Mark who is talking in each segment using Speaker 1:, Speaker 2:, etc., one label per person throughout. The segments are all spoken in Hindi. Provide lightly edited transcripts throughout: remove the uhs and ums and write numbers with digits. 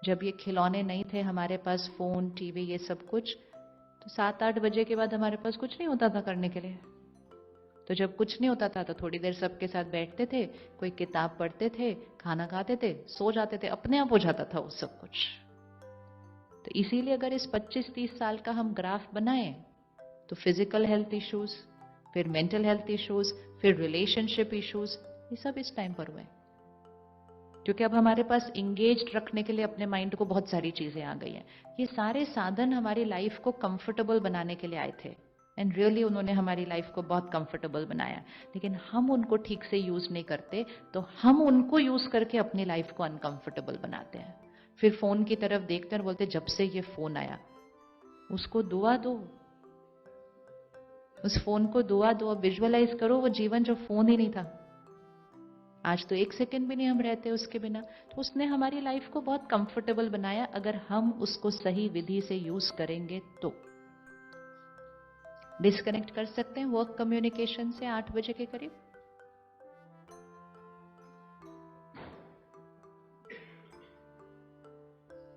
Speaker 1: जब ये खिलौने नहीं थे हमारे पास, फोन, टीवी, ये सब कुछ, तो 7-8 बजे के बाद हमारे पास कुछ नहीं होता था करने के लिए। तो जब कुछ नहीं होता था तो थोड़ी देर सबके साथ बैठते थे, कोई किताब पढ़ते थे, खाना खाते थे, सो जाते थे, अपने आप हो जाता था वो सब कुछ। तो इसीलिए अगर इस 25-30 साल का हम ग्राफ बनाएं तो फिजिकल हेल्थ इश्यूज, फिर मेंटल हेल्थ इश्यूज, फिर रिलेशनशिप इश्यूज, ये सब इस टाइम पर हुए। क्योंकि अब हमारे पास इंगेज्ड रखने के लिए अपने माइंड को बहुत सारी चीजें आ गई हैं। ये सारे साधन हमारी लाइफ को कंफर्टेबल बनाने के लिए आए थे, एंड रियली उन्होंने हमारी लाइफ को बहुत कंफर्टेबल बनाया, लेकिन हम उनको ठीक से यूज नहीं करते, तो हम उनको यूज करके अपनी लाइफ को अनकंफर्टेबल बनाते हैं। फिर फोन की तरफ देखते हैं और बोलते जब से ये फोन आया, उसको दुआ दो, उस फोन को दुआ दो, विजुअलाइज करो वो जीवन जो फोन ही नहीं था। आज तो 1 सेकंड भी नहीं हम रहते उसके बिना। तो उसने हमारी लाइफ को बहुत कंफर्टेबल बनाया, अगर हम उसको सही विधि से यूज करेंगे तो। डिस्कनेक्ट कर सकते हैं वर्क कम्युनिकेशन से 8 बजे के करीब।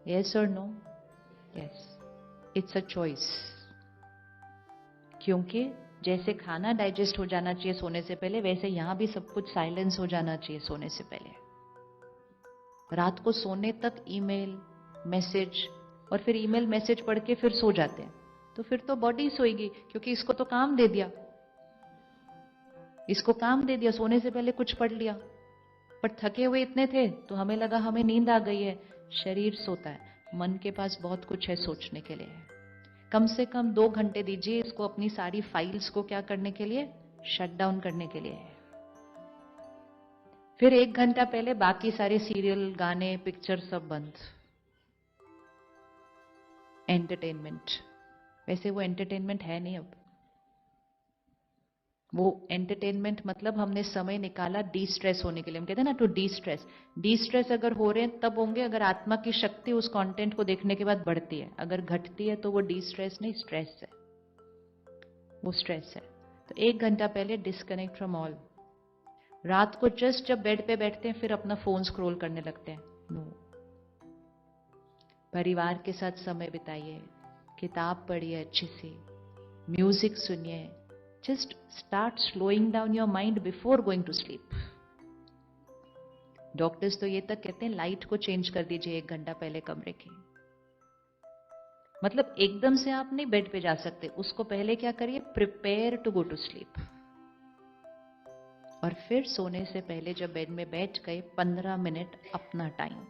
Speaker 1: यस और no? Yes, it's a choice. क्योंकि जैसे खाना डाइजेस्ट हो जाना चाहिए सोने से पहले, वैसे यहां भी सब कुछ साइलेंस हो जाना चाहिए सोने से पहले। रात को सोने तक ईमेल, मैसेज, और फिर ईमेल मैसेज पढ़ के फिर सो जाते हैं, तो फिर तो बॉडी सोएगी, क्योंकि इसको तो काम दे दिया, इसको काम दे दिया, सोने से पहले कुछ पढ़ लिया। पर थके हुए इतने थे तो हमें लगा हमें नींद आ गई है। शरीर सोता है, मन के पास बहुत कुछ है सोचने के लिए। कम से कम 2 घंटे दीजिए इसको अपनी सारी फाइल्स को क्या करने के लिए, शट डाउन करने के लिए। फिर 1 घंटा पहले बाकी सारे सीरियल, गाने, पिक्चर सब बंद। एंटरटेनमेंट, वैसे वो एंटरटेनमेंट है नहीं अब। वो एंटरटेनमेंट मतलब हमने समय निकाला डी स्ट्रेस होने के लिए। हम कहते हैं ना to destress. Destress अगर हो रहे हैं तब होंगे अगर आत्मा की शक्ति उस कंटेंट को देखने के बाद बढ़ती है। अगर घटती है तो वो डी स्ट्रेस नहीं, स्ट्रेस है, वो स्ट्रेस है। तो 1 घंटा पहले डिस्कनेक्ट फ्रॉम ऑल। रात को जस्ट जब बेड पे बैठते हैं फिर अपना फोन स्क्रॉल करने लगते हैं, नो। परिवार के साथ समय बिताइए, किताब पढ़िए अच्छी सी, म्यूजिक सुनिए। Just start slowing down your mind before going to sleep. Doctors तो ये तक कहते हैं लाइट को चेंज कर दीजिए 1 घंटा पहले कमरे की। मतलब एकदम से आप नहीं बेड पे जा सकते, उसको पहले क्या करिए, prepare to go to sleep. और फिर सोने से पहले जब बेड में बैठ गए 15 मिनट अपना टाइम,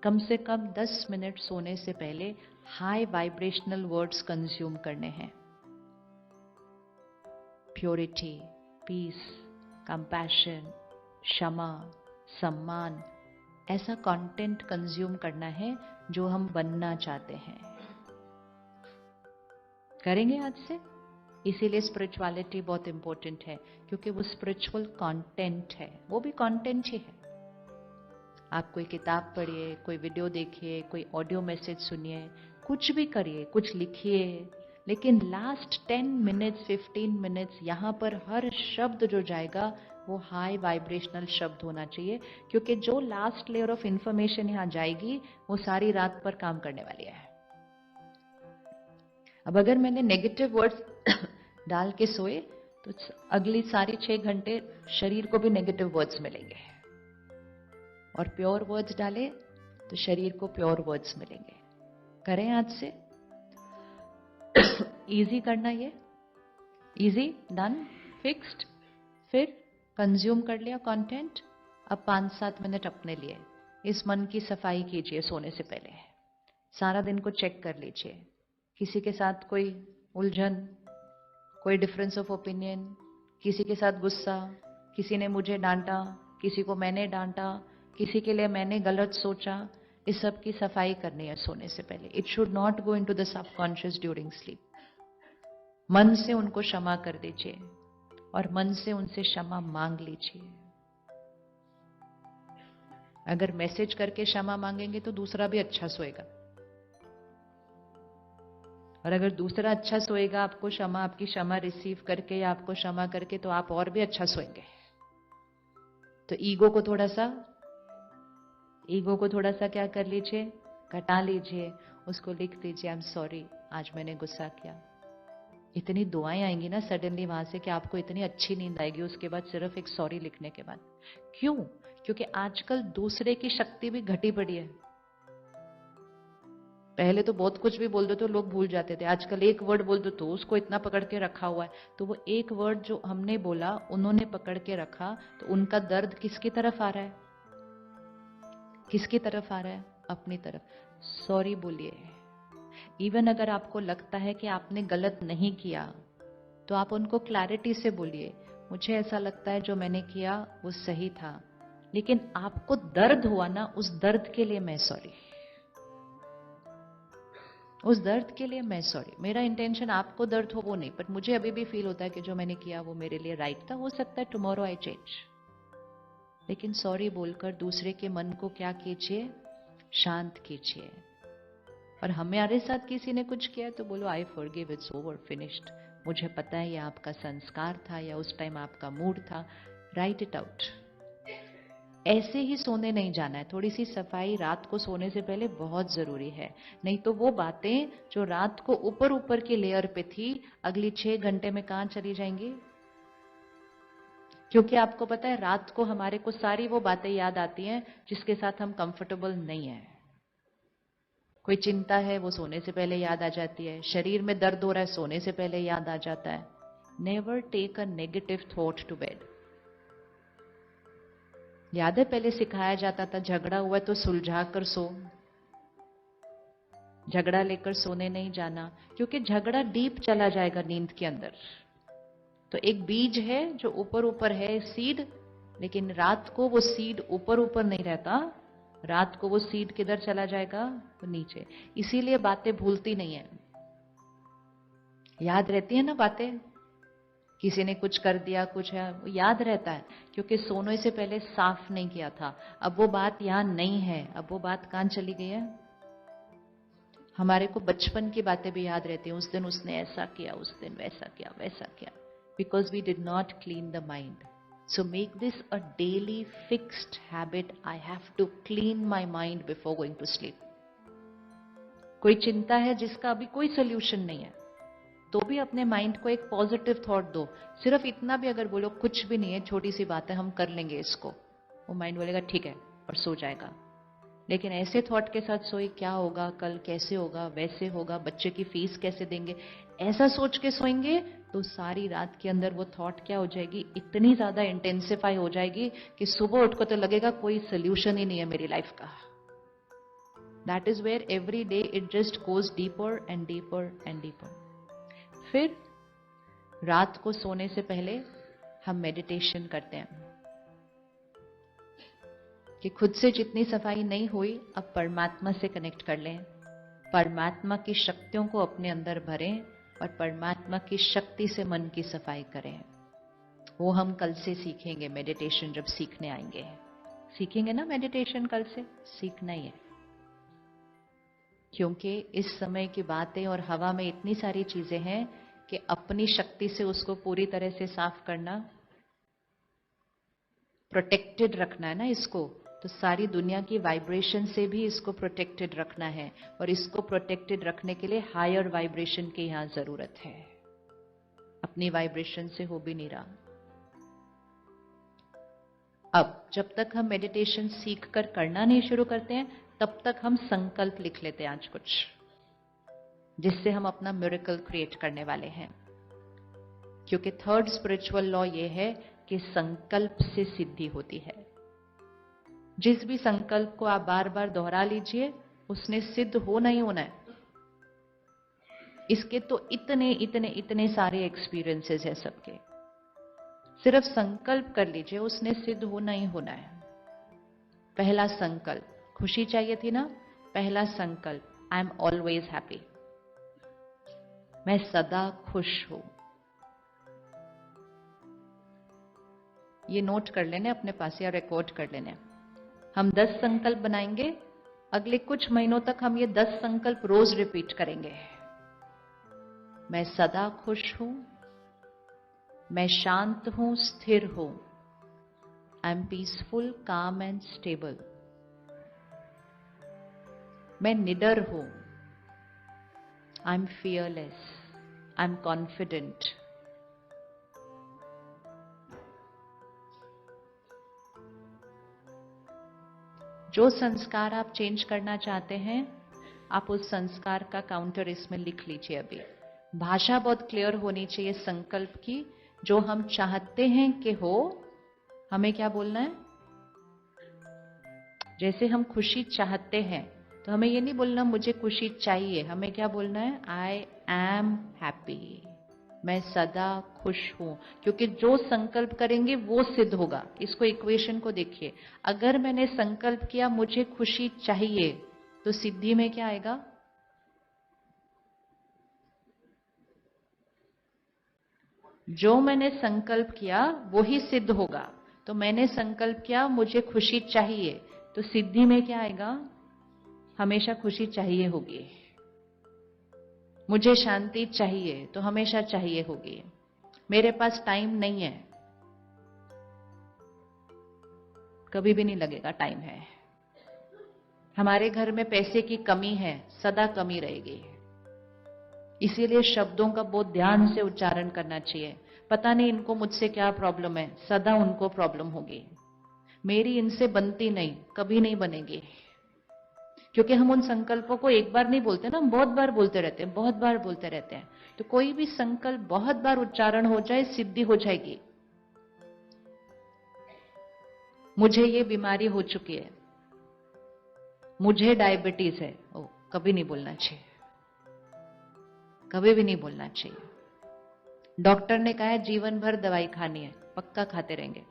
Speaker 1: कम से कम 10 मिनट सोने से पहले हाई वाइब्रेशनल वर्ड्स कंज्यूम करने हैं। प्योरिटी, पीस, कंपैशन, क्षमा, सम्मान, ऐसा कंटेंट कंज्यूम करना है जो हम बनना चाहते हैं। करेंगे आज से? इसीलिए स्पिरिचुअलिटी बहुत इंपॉर्टेंट है, क्योंकि वो स्पिरिचुअल कंटेंट है, वो भी कंटेंट ही है। आप कोई किताब पढ़िए, कोई वीडियो देखिए, कोई ऑडियो मैसेज सुनिए, कुछ भी करिए, कुछ लिखिए, लेकिन लास्ट 10 मिनट्स, 15 मिनट्स यहां पर हर शब्द जो जाएगा वो हाई वाइब्रेशनल शब्द होना चाहिए, क्योंकि जो लास्ट लेयर ऑफ इंफॉर्मेशन यहां जाएगी वो सारी रात पर काम करने वाली है। अब अगर मैंने नेगेटिव वर्ड्स डाल के सोए तो अगली सारी 6 घंटे शरीर को भी नेगेटिव वर्ड्स मिलेंगे, और प्योर वर्ड्स डाले तो शरीर को प्योर वर्ड्स मिलेंगे। करें आज से। इजी करना, ये इजी, डन, फिक्स्ड। फिर कंज्यूम कर लिया कंटेंट, अब 5-7 मिनट अपने लिए इस मन की सफाई कीजिए सोने से पहले। सारा दिन को चेक कर लीजिए, किसी के साथ कोई उलझन, कोई डिफरेंस ऑफ ओपिनियन, किसी के साथ गुस्सा, किसी ने मुझे डांटा, किसी को मैंने डांटा, किसी के लिए मैंने गलत सोचा, इस सब की सफाई करनी है सोने से पहले। It should not go into the subconscious during sleep. मन से उनको क्षमा कर दीजिए और मन से उनसे क्षमा मांग लीजिए। अगर मैसेज करके क्षमा मांगेंगे तो दूसरा भी अच्छा सोएगा, और अगर दूसरा अच्छा सोएगा आपको क्षमा, आपकी क्षमा रिसीव करके या आपको क्षमा करके, तो आप और भी अच्छा सोएंगे। तो ईगो को थोड़ा सा ईगो को थोड़ा सा क्या कर लीजिए, घटा लीजिए, उसको लिख दीजिए आई एम सॉरी, आज मैंने गुस्सा किया। इतनी दुआएं आएंगी ना सडनली वहां से कि आपको इतनी अच्छी नींद आएगी उसके बाद, सिर्फ एक सॉरी लिखने के बाद। क्यों? क्योंकि आजकल दूसरे की शक्ति भी घटी पड़ी है। पहले तो बहुत कुछ भी बोल दो तो लोग भूल जाते थे, आजकल एक वर्ड बोल दो तो उसको इतना पकड़ के रखा हुआ है। तो वो एक वर्ड जो हमने बोला उन्होंने पकड़ के रखा, तो उनका दर्द किसकी तरफ आ रहा है? किसकी तरफ आ रहा है? अपनी तरफ। सॉरी बोलिए। इवन अगर आपको लगता है कि आपने गलत नहीं किया तो आप उनको क्लैरिटी से बोलिए, मुझे ऐसा लगता है जो मैंने किया वो सही था, लेकिन आपको दर्द हुआ ना, उस दर्द के लिए मैं सॉरी। उस दर्द के लिए मैं सॉरी। मेरा इंटेंशन आपको दर्द हो वो नहीं, बट मुझे अभी भी फील होता है कि जो मैंने किया वो मेरे लिए राइट था। हो सकता है टुमारो आई चेंज, लेकिन सॉरी बोलकर दूसरे के मन को क्या कीजिए, शांत कीजिए। और हमारे साथ किसी ने कुछ किया तो बोलो I forgive, it's over, finished. मुझे पता है ये आपका संस्कार था या उस टाइम आपका मूड था, राइट इट आउट। ऐसे ही सोने नहीं जाना है। थोड़ी सी सफाई रात को सोने से पहले बहुत जरूरी है, नहीं तो वो बातें जो रात को ऊपर ऊपर की लेयर पे थी अगली 6 घंटे में कहां चली जाएंगी? क्योंकि आपको पता है रात को हमारे को सारी वो बातें याद आती हैं जिसके साथ हम कंफर्टेबल नहीं है। कोई चिंता है वो सोने से पहले याद आ जाती है, शरीर में दर्द हो रहा है सोने से पहले याद आ जाता है। Never take a negative thought to bed. याद है पहले सिखाया जाता था झगड़ा हुआ तो सुलझा कर सो, झगड़ा लेकर सोने नहीं जाना, क्योंकि झगड़ा डीप चला जाएगा नींद के अंदर। तो एक बीज है जो ऊपर ऊपर है, सीड, लेकिन रात को वो सीड ऊपर ऊपर नहीं रहता, रात को वो सीड किधर चला जाएगा? तो नीचे। इसीलिए बातें भूलती नहीं है, याद रहती है ना बातें। किसी ने कुछ कर दिया, कुछ है, वो याद रहता है क्योंकि सोने से पहले साफ नहीं किया था। अब वो बात यहां नहीं है, अब वो बात कहां चली गई है? हमारे को बचपन की बातें भी याद रहती हैं, उस दिन उसने ऐसा किया, उस दिन वैसा किया, वैसा किया, because we did not clean the mind. So make this a daily fixed habit. I have to clean my mind before going to sleep. कोई चिंता है जिसका अभी कोई सोल्यूशन नहीं है, तो भी अपने माइंड को एक पॉजिटिव थॉट दो। सिर्फ इतना भी अगर बोलो कुछ भी नहीं है, छोटी सी बात है, हम कर लेंगे इसको, वो माइंड बोलेगा ठीक है और सो जाएगा। लेकिन ऐसे थॉट के साथ सोई, क्या होगा कल, कैसे होगा, वैसे होगा, बच्चे की फीस कैसे देंगे, ऐसा सोच के सोएंगे तो सारी रात के अंदर वो थॉट क्या हो जाएगी, इतनी ज्यादा इंटेंसिफाई हो जाएगी कि सुबह उठ को तो लगेगा कोई सोल्यूशन ही नहीं है मेरी लाइफ का। That is where every day it just goes deeper and deeper and deeper. फिर रात को सोने से पहले हम मेडिटेशन करते हैं कि खुद से जितनी सफाई नहीं हुई, अब परमात्मा से कनेक्ट कर लें, परमात्मा की शक्तियों को अपने अंदर भरें और परमात्मा की शक्ति से मन की सफाई करें। वो हम कल से सीखेंगे, मेडिटेशन जब सीखने आएंगे। सीखेंगे ना मेडिटेशन कल से? सीखना ही है, क्योंकि इस समय की बातें और हवा में इतनी सारी चीजें हैं कि अपनी शक्ति से उसको पूरी तरह से साफ करना, प्रोटेक्टेड रखना है ना इसको, तो सारी दुनिया की वाइब्रेशन से भी इसको प्रोटेक्टेड रखना है, और इसको प्रोटेक्टेड रखने के लिए हायर वाइब्रेशन की यहां जरूरत है। अपनी वाइब्रेशन से हो भी नहीं रहा। अब जब तक हम मेडिटेशन सीख कर करना नहीं शुरू करते हैं, तब तक हम संकल्प लिख लेते हैं आज कुछ, जिससे हम अपना मिरेकल क्रिएट करने वाले हैं। क्योंकि थर्ड स्पिरिचुअल लॉ ये है कि संकल्प से सिद्धि होती है। जिस भी संकल्प को आप बार बार दोहरा लीजिए, उसने सिद्ध होना ही होना है। इसके तो इतने इतने इतने सारे एक्सपीरियंसेस है सबके। सिर्फ संकल्प कर लीजिए, उसने सिद्ध होना ही होना है। पहला संकल्प, खुशी चाहिए थी ना, पहला संकल्प, आई एम ऑलवेज हैप्पी, मैं सदा खुश हूं। ये नोट कर लेने अपने पास या रिकॉर्ड कर लेने। हम 10 संकल्प बनाएंगे, अगले कुछ महीनों तक हम ये 10 संकल्प रोज रिपीट करेंगे। मैं सदा खुश हूं, मैं शांत हूं, स्थिर हूं, आई एम पीसफुल, काम एंड स्टेबल, मैं निडर हूं, I am fearless, I am confident. जो संस्कार आप चेंज करना चाहते हैं, आप उस संस्कार का काउंटर इसमें लिख लीजिए। अभी भाषा बहुत क्लियर होनी चाहिए संकल्प की। जो हम चाहते हैं कि हो, हमें क्या बोलना है? जैसे हम खुशी चाहते हैं तो हमें ये नहीं बोलना मुझे खुशी चाहिए, हमें क्या बोलना है? आई एम हैप्पी, मैं सदा खुश हूं। क्योंकि जो संकल्प करेंगे वो सिद्ध होगा। इसको इक्वेशन को देखिए, अगर मैंने संकल्प किया मुझे खुशी चाहिए, तो सिद्धि में क्या आएगा? जो मैंने संकल्प किया वो ही सिद्ध होगा। तो मैंने संकल्प किया मुझे खुशी चाहिए, तो सिद्धि में क्या आएगा? हमेशा खुशी चाहिए होगी। मुझे शांति चाहिए, तो हमेशा चाहिए होगी। मेरे पास टाइम नहीं है, कभी भी नहीं लगेगा टाइम है। हमारे घर में पैसे की कमी है, सदा कमी रहेगी। इसीलिए शब्दों का बहुत ध्यान से उच्चारण करना चाहिए। पता नहीं इनको मुझसे क्या प्रॉब्लम है, सदा उनको प्रॉब्लम होगी। मेरी इनसे बनती नहीं, कभी नहीं बनेगी। क्योंकि हम उन संकल्पों को एक बार नहीं बोलते ना, हम बहुत बार बोलते रहते हैं, बहुत बार बोलते रहते हैं। तो कोई भी संकल्प बहुत बार उच्चारण हो जाए, सिद्धि हो जाएगी। मुझे ये बीमारी हो चुकी है, मुझे डायबिटीज है, ओ, कभी नहीं बोलना चाहिए, कभी भी नहीं बोलना चाहिए। डॉक्टर ने कहा है जीवन भर दवाई खानी है, पक्का खाते रहेंगे।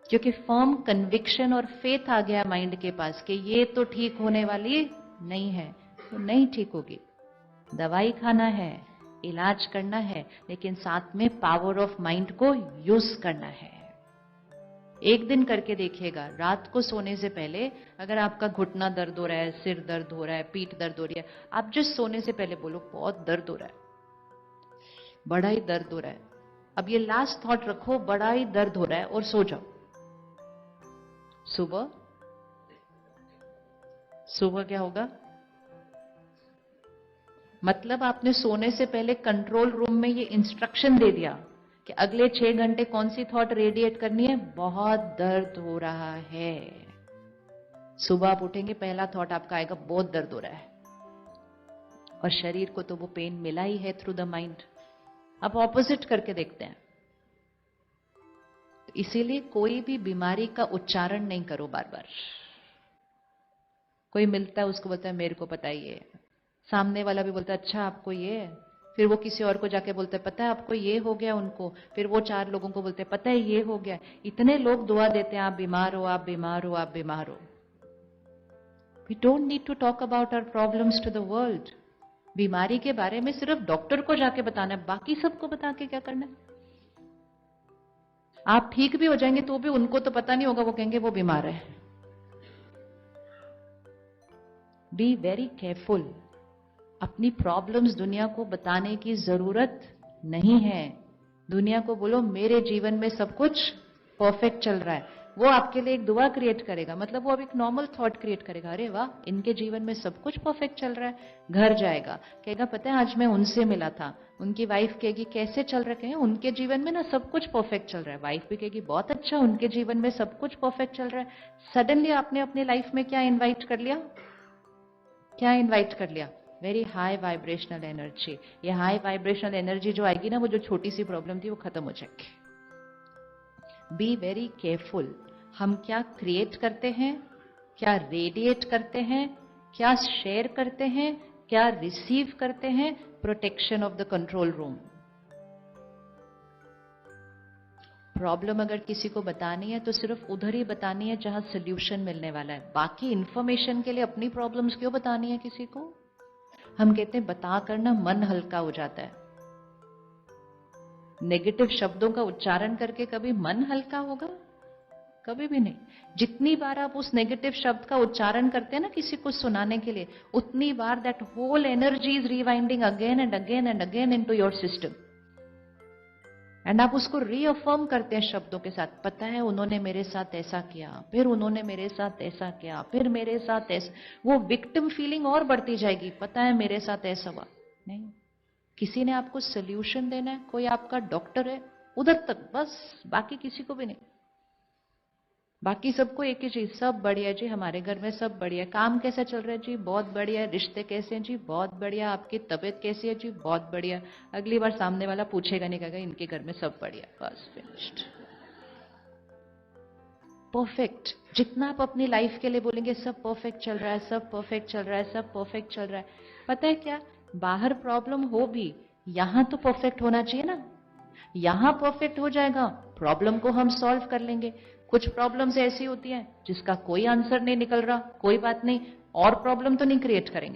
Speaker 1: क्योंकि फर्म कन्विक्शन और फेथ आ गया माइंड के पास कि ये तो ठीक होने वाली नहीं है, तो नहीं ठीक होगी। दवाई खाना है, इलाज करना है, लेकिन साथ में पावर ऑफ माइंड को यूज करना है। एक दिन करके देखिएगा, रात को सोने से पहले अगर आपका घुटना दर्द हो रहा है, सिर दर्द हो रहा है, पीठ दर्द हो रही है, आप जिस सोने से पहले बोलो बहुत दर्द हो रहा है, बड़ा ही दर्द हो रहा है। अब ये लास्ट थॉट रखो, बड़ा ही दर्द हो रहा है, और सो जाओ। सुबह सुबह क्या होगा? मतलब आपने सोने से पहले कंट्रोल रूम में ये इंस्ट्रक्शन दे दिया कि अगले 6 घंटे कौन सी थॉट रेडिएट करनी है? बहुत दर्द हो रहा है। सुबह आप उठेंगे, पहला थॉट आपका आएगा बहुत दर्द हो रहा है। और शरीर को तो वो पेन मिला ही है थ्रू द माइंड। अब ऑपोजिट करके देखते हैं। तो इसीलिए कोई भी बीमारी का उच्चारण नहीं करो बार बार। कोई मिलता है उसको बोलता है मेरे को पता ही है, सामने वाला भी बोलता है अच्छा आपको ये है, फिर वो किसी और को जाके बोलते हैं पता है आपको ये हो गया उनको, फिर वो 4 लोगों को बोलते हैं पता है ये हो गया। इतने लोग दुआ देते हैं आप बीमार हो, आप बीमार हो, आप बीमार हो। We don't need to talk about our problems to the world. बीमारी के बारे में सिर्फ डॉक्टर को जाके बताना है, बाकी सबको बता के क्या करना है? आप ठीक भी हो जाएंगे तो भी उनको तो पता नहीं होगा, वो कहेंगे वो बीमार है। Be very careful. अपनी प्रॉब्लम्स दुनिया को बताने की जरूरत नहीं है। दुनिया को बोलो मेरे जीवन में सब कुछ परफेक्ट चल रहा है। वो आपके लिए एक दुआ क्रिएट करेगा, मतलब वो अब एक नॉर्मल थॉट क्रिएट करेगा, अरे वाह इनके जीवन में सब कुछ परफेक्ट चल रहा है। घर जाएगा, कहेगा पता है आज मैं उनसे मिला था, उनकी वाइफ कहेगी कैसे चल रहे हैं उनके जीवन में ना सब कुछ परफेक्ट चल रहा है। वाइफ भी कहेगी बहुत अच्छा, उनके जीवन में सब कुछ परफेक्ट चल रहा है। सडनली आपने अपने लाइफ में क्या इन्वाइट कर लिया? क्या इन्वाइट कर लिया? Very high vibrational energy. ये हाई वाइब्रेशनल एनर्जी जो आएगी ना, वो जो छोटी सी प्रॉब्लम थी वो खत्म हो जाएगी। Be very careful. हम क्या क्रिएट करते हैं, क्या रेडिएट करते हैं, क्या शेयर करते हैं, क्या रिसीव करते हैं। Protection of the control room. Problem अगर किसी को बतानी है तो सिर्फ उधर ही बतानी है जहां सोल्यूशन मिलने वाला है। बाकी इंफॉर्मेशन के लिए अपनी प्रॉब्लम्स क्यों बतानी है किसी को? हम कहते हैं बता कर ना मन हल्का हो जाता है। नेगेटिव शब्दों का उच्चारण करके कभी मन हल्का होगा? कभी भी नहीं। जितनी बार आप उस नेगेटिव शब्द का उच्चारण करते हैं ना किसी को सुनाने के लिए, उतनी बार that whole energy is rewinding again and again and again into your system. And आप उसको रीअफर्म करते हैं शब्दों के साथ, पता है उन्होंने मेरे साथ ऐसा किया, फिर उन्होंने मेरे साथ ऐसा किया, फिर मेरे साथ ऐसा, वो विक्टिम फीलिंग और बढ़ती जाएगी, पता है मेरे साथ ऐसा हुआ। नहीं, किसी ने आपको सोल्यूशन देना है, कोई आपका डॉक्टर है, उधर तक बस, बाकी किसी को भी नहीं। बाकी सबको एक ही चीज, सब बढ़िया जी, हमारे घर में सब बढ़िया, काम कैसा चल रहा है जी, बहुत बढ़िया, रिश्ते कैसे हैं जी, बहुत बढ़िया, आपकी तबीयत कैसी है जी, बहुत बढ़िया। अगली बार सामने वाला पूछेगा नहीं, कहेगा इनके घर में सब बढ़िया, बस फिनिश्ड। परफेक्ट, जितना आप अपनी लाइफ के लिए बोलेंगे सब परफेक्ट चल रहा है, सब परफेक्ट चल रहा है, सब परफेक्ट चल रहा है, पता है क्या, बाहर प्रॉब्लम हो भी, यहां तो परफेक्ट होना चाहिए ना, यहां परफेक्ट हो जाएगा, प्रॉब्लम को हम सॉल्व कर लेंगे। कुछ प्रॉब्लम्स ऐसी होती हैं जिसका कोई आंसर नहीं निकल रहा, कोई बात नहीं, और प्रॉब्लम तो नहीं क्रिएट करेंगे।